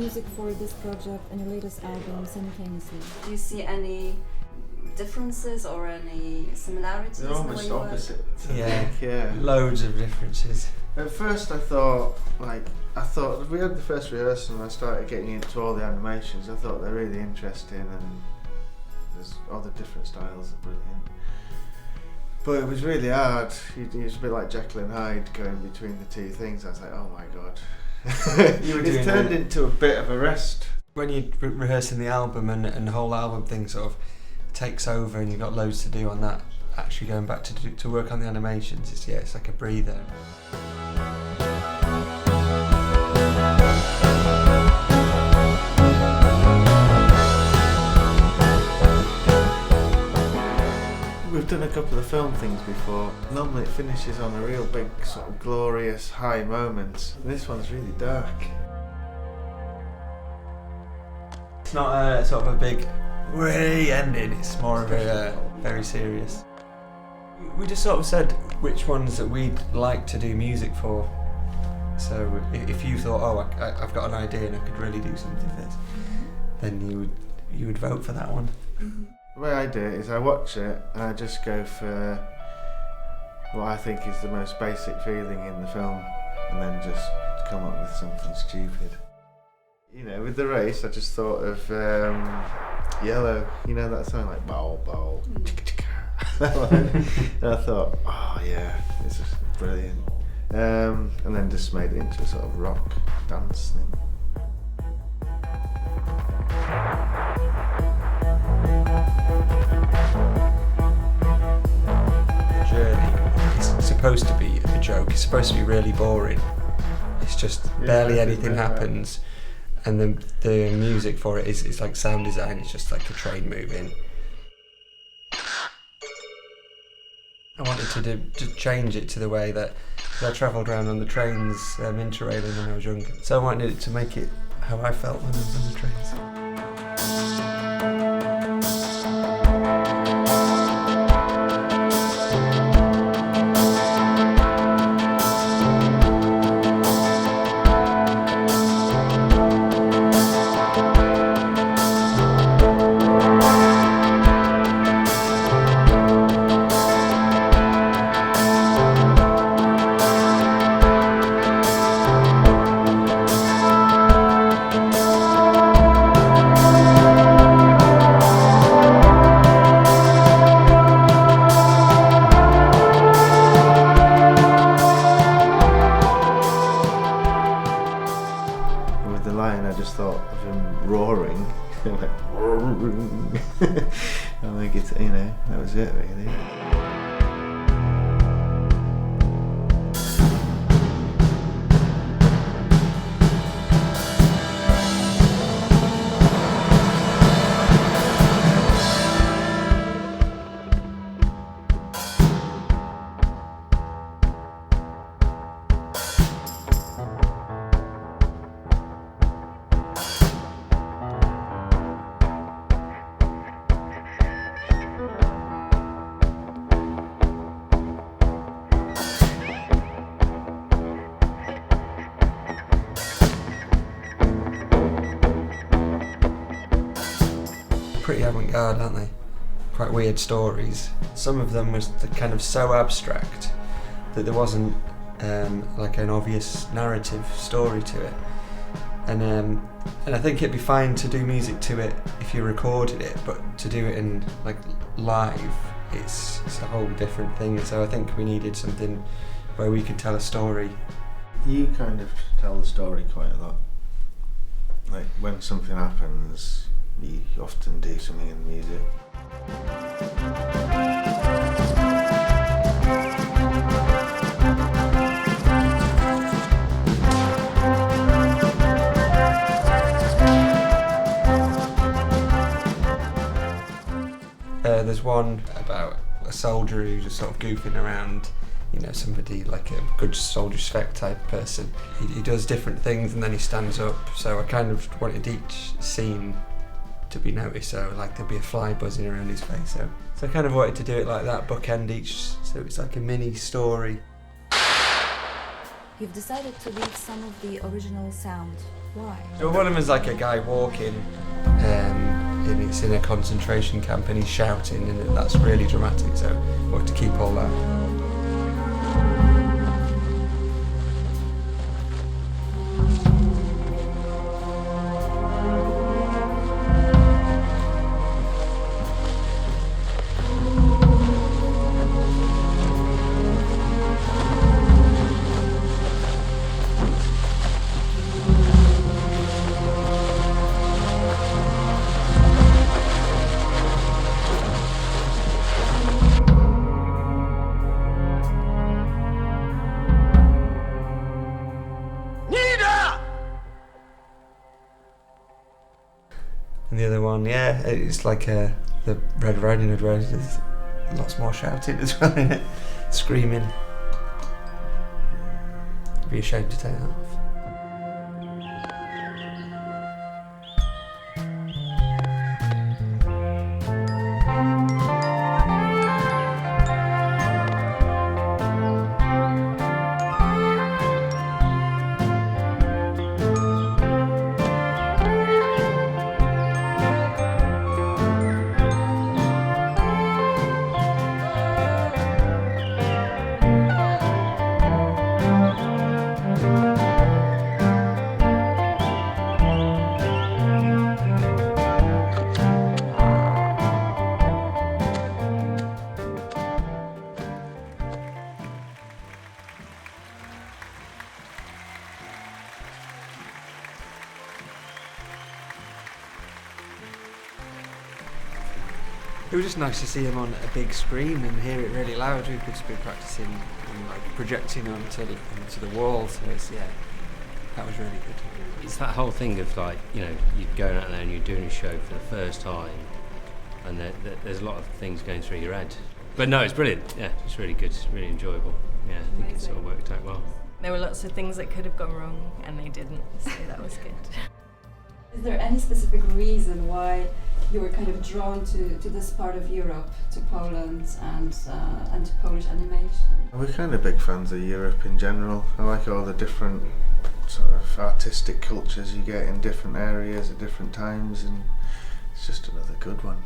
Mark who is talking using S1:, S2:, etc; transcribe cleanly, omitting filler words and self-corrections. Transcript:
S1: music for this project and your latest album simultaneously?
S2: Do you see any differences or any similarities?
S3: They're almost opposite.
S4: Yeah, loads of differences.
S3: At first I thought we had the first rehearsal and I started getting into all the animations. I thought they're really interesting and there's all the different styles are brilliant. But it was really hard. It was a bit like Jekyll and Hyde going between the two things. I was like, oh my god. It's turned into a bit of a rest.
S4: When you're rehearsing the album and the whole album thing sort of takes over and you've got loads to do on that, actually going back to work on the animations, it's like a breather.
S3: We've done a couple of film things before. Normally it finishes on a real big sort of glorious high moment. This one's really dark.
S4: It's not a sort of a big way ending, it's more of a very serious. We just sort of said which ones that we'd like to do music for. So if you thought, oh, I've got an idea and I could really do something with this, then you would vote for that one.
S3: The way I do it is I watch it and I just go for what I think is the most basic feeling in the film and then just come up with something stupid. You know, with the race I just thought of Yellow, you know that song like bow bow that one. And I thought, oh yeah, this is brilliant. And then just made it into a sort of rock dance thing.
S4: The journey is supposed to be a joke, it's supposed to be really boring. It's just barely anything happens. And then the music for it is like sound design, it's just like a train moving. I wanted to change it to the way that I travelled around on the trains interrailing when I was younger. So I wanted it to make it how I felt when I was on the trains.
S3: I just thought of him roaring, like, and I get, you know, that was it really. Pretty avant-garde, aren't they? Quite weird stories. Some of them was kind of so abstract that there wasn't like an obvious narrative story to it. And I think it'd be fine to do music to it if you recorded it, but to do it in like live, it's a whole different thing. So I think we needed something where we could tell a story. You kind of tell the story quite a lot. Like when something happens, you often do something in music.
S4: There's one about a soldier who's just sort of goofing around, you know, somebody like a good soldier spec type person. He does different things and then he stands up, so I kind of wanted each scene to be noticed, so like there'd be a fly buzzing around his face, so I kind of wanted to do it like that, bookend each, so it's like a mini story.
S1: You've decided to leave some of the original sound. Why?
S3: So one of them is like a guy walking, and it's in a concentration camp, and he's shouting, and that's really dramatic. So I wanted to keep all that. And the other one, yeah, it's like the Red Riding Hood where there's lots more shouting as well in it, screaming. I'd be ashamed to take that off. It was just nice to see him on a big screen and hear it really loud. We could be practicing and like projecting onto the wall. So that was really good.
S5: It's that whole thing of like, you're going out there and you're doing a show for the first time, and there's a lot of things going through your head. But no, it's brilliant. Yeah, it's really good. It's really enjoyable. Yeah, I think it sort of worked out well.
S6: There were lots of things that could have gone wrong, and they didn't. So that was good.
S2: Is there any specific reason why you were kind of drawn to this part of Europe, to Poland and to Polish animation?
S7: We're kind of big fans of Europe in general. I like all the different sort of artistic cultures you get in different areas at different times, and it's just another good one.